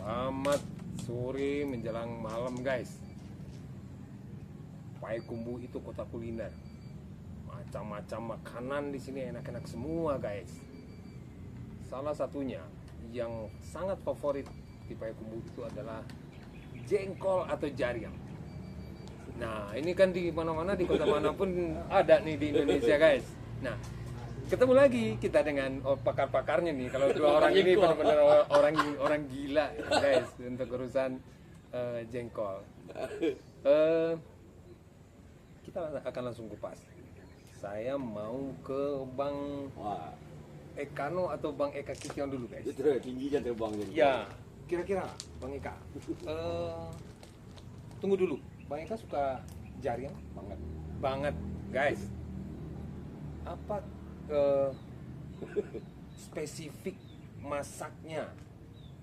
Selamat sore menjelang malam guys. Payakumbuh itu kota kuliner. Macam-macam makanan di sini enak-enak semua guys. Salah satunya yang sangat favorit di Payakumbuh itu adalah jengkol atau jariang. Nah ini kan di mana-mana, di kota manapun ada nih di Indonesia guys. Nah ketemu lagi kita dengan pakar-pakarnya nih. Kalau dua orang ini benar-benar orang gila guys untuk urusan jengkol. Kita akan langsung kupas. Saya mau ke Bang Ekano atau Bang Eka Kikion dulu guys. Itu tingginya terbang jadi. Ya, kira-kira Bang Eka. Tunggu dulu. Bang Eka suka jariang? Banget. Banget, guys. Apa spesifik masaknya